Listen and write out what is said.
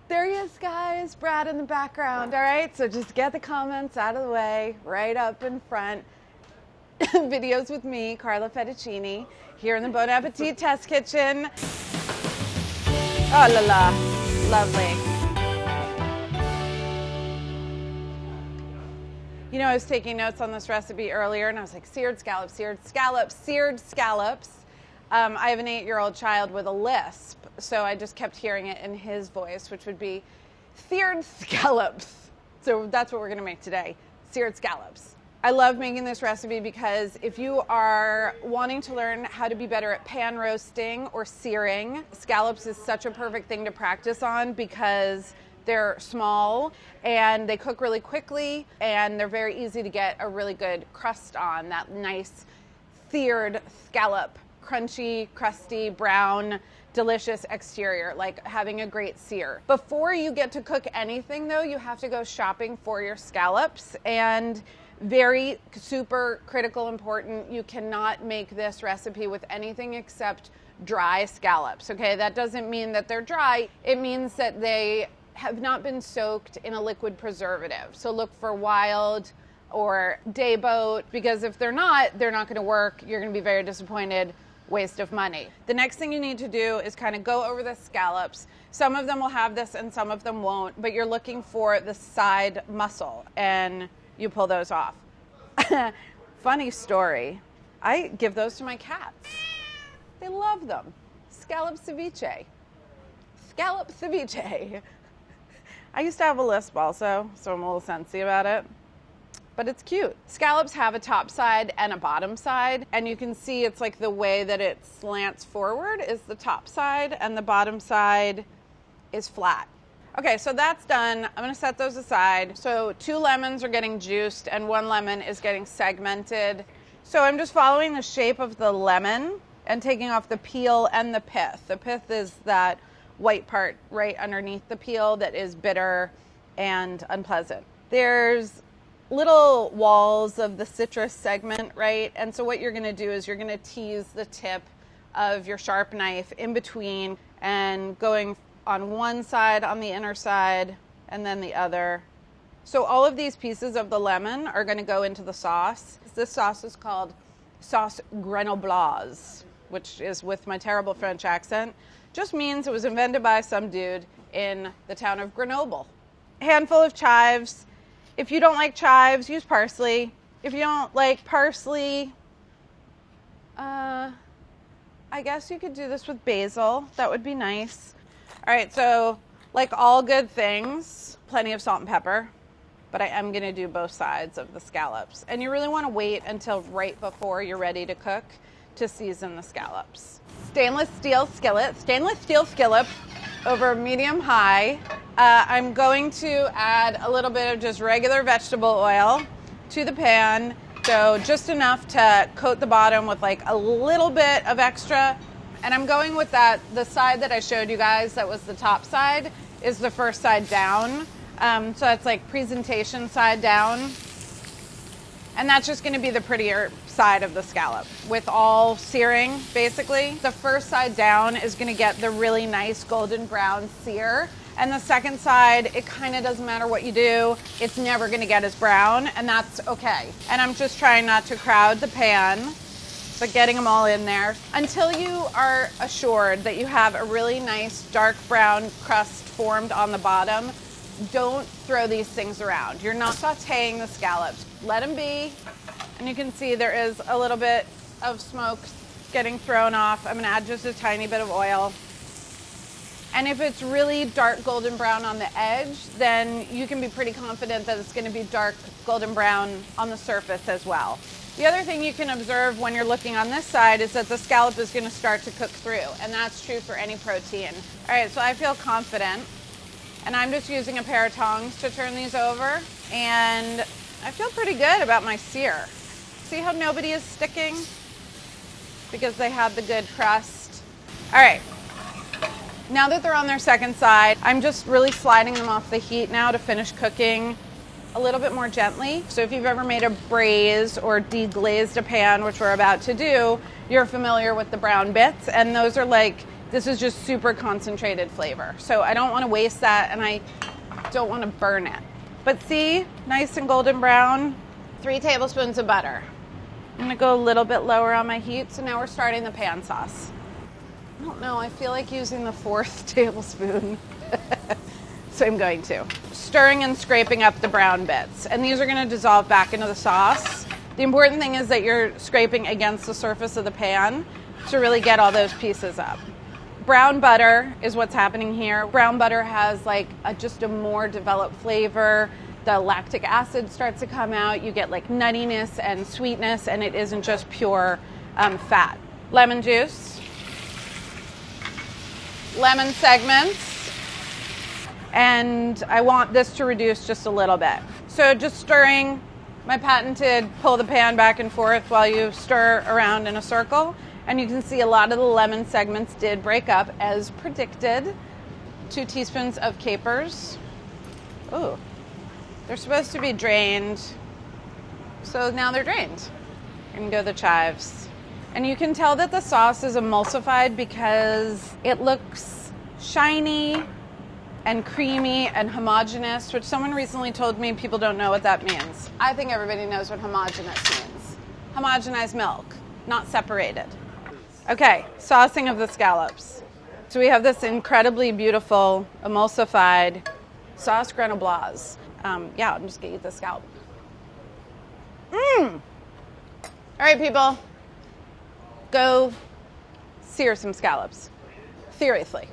There he is, guys. Brad in the background. All right, so just get the comments out of the way, right up in front. Videos with me, Carla Fettuccini, here in the Bon Appetit test kitchen. Oh la la, lovely. You know, I was taking notes on this recipe earlier, and I was like, seared scallops, seared scallops, seared scallops. I have an 8-year-old child with a lisp, so I just kept hearing it in his voice, which would be seared scallops. So that's what we're gonna make today, seared scallops. I love making this recipe because if you are wanting to learn how to be better at pan roasting or searing, scallops is such a perfect thing to practice on because they're small and they cook really quickly and they're very easy to get a really good crust on, that nice seared scallop. Crunchy, crusty, brown, delicious exterior, like having a great sear. Before you get to cook anything though, you have to go shopping for your scallops, and very super critical important, you cannot make this recipe with anything except dry scallops, okay? That doesn't mean that they're dry, it means that they have not been soaked in a liquid preservative. So look for wild or day boat, because if they're not gonna work, you're gonna be very disappointed. Waste of money. The next thing you need to do is kind of go over the scallops. Some of them will have this and some of them won't, but you're looking for the side muscle and you pull those off. Funny story, I give those to my cats. They love them. Scallop ceviche. Scallop ceviche. I used to have a lisp also, so I'm a little sensy about it. But it's cute. Scallops have a top side and a bottom side, and you can see it's like the way that it slants forward is the top side and the bottom side is flat. Okay, so that's done. I'm gonna set those aside. So 2 lemons are getting juiced and 1 lemon is getting segmented. So I'm just following the shape of the lemon and taking off the peel and the pith. The pith is that white part right underneath the peel that is bitter and unpleasant. There's little walls of the citrus segment, right? And so what you're gonna do is you're gonna tease the tip of your sharp knife in between and going on one side on the inner side and then the other. So all of these pieces of the lemon are gonna go into the sauce. This sauce is called sauce Grenobloise, which is, with my terrible French accent, just means it was invented by some dude in the town of Grenoble. A handful of chives. If you don't like chives, use parsley. If you don't like parsley, I guess you could do this with basil. That would be nice. All right, so like all good things, plenty of salt and pepper, but I am gonna do both sides of the scallops. And you really wanna wait until right before you're ready to cook to season the scallops. Stainless steel skillet over medium high. I'm going to add a little bit of just regular vegetable oil to the pan. So just enough to coat the bottom with like a little bit of extra. And I'm going with that, the side that I showed you guys that was the top side is the first side down. So that's like presentation side down. And that's just gonna be the prettier side of the scallop. With all searing, basically, the first side down is gonna get the really nice golden brown sear. And the second side, it kind of doesn't matter what you do, it's never gonna get as brown, and that's okay. And I'm just trying not to crowd the pan, but getting them all in there until you are assured that you have a really nice dark brown crust formed on the bottom. Don't throw these things around. You're not sauteing the scallops. Let them be. And you can see there is a little bit of smoke getting thrown off. I'm gonna add just a tiny bit of oil. And if it's really dark golden brown on the edge, then you can be pretty confident that it's gonna be dark golden brown on the surface as well. The other thing you can observe when you're looking on this side is that the scallop is gonna start to cook through, and that's true for any protein. All right, so I feel confident, and I'm just using a pair of tongs to turn these over, and I feel pretty good about my sear. See how nobody is sticking? Because they have the good crust. All right. Now that they're on their second side, I'm just really sliding them off the heat now to finish cooking a little bit more gently. So if you've ever made a braise or deglazed a pan, which we're about to do, you're familiar with the brown bits, and those are like This is just super concentrated flavor. So I don't want to waste that, and I don't want to burn it. But see, nice and golden brown. 3 tablespoons of butter. I'm gonna go a little bit lower on my heat. So now we're starting the pan sauce. I don't know, I feel like using the 4th tablespoon. So I'm going to. Stirring and scraping up the brown bits. And these are gonna dissolve back into the sauce. The important thing is that you're scraping against the surface of the pan to really get all those pieces up. Brown butter is what's happening here. Brown butter has like just a more developed flavor. The lactic acid starts to come out. You get like nuttiness and sweetness, and it isn't just pure fat. Lemon juice. Lemon segments. And I want this to reduce just a little bit. So just stirring, my patented pull the pan back and forth while you stir around in a circle. And you can see a lot of the lemon segments did break up as predicted. 2 teaspoons of capers. Ooh, they're supposed to be drained. So now they're drained. And go the chives. And you can tell that the sauce is emulsified because it looks shiny and creamy and homogeneous, which someone recently told me people don't know what that means. I think everybody knows what homogeneous means. Homogenized milk, not separated. Okay, saucing of the scallops. So we have this incredibly beautiful emulsified sauce Grenobloise. Yeah, I'm just gonna eat the scallop. All right, people, go sear some scallops. Seriously.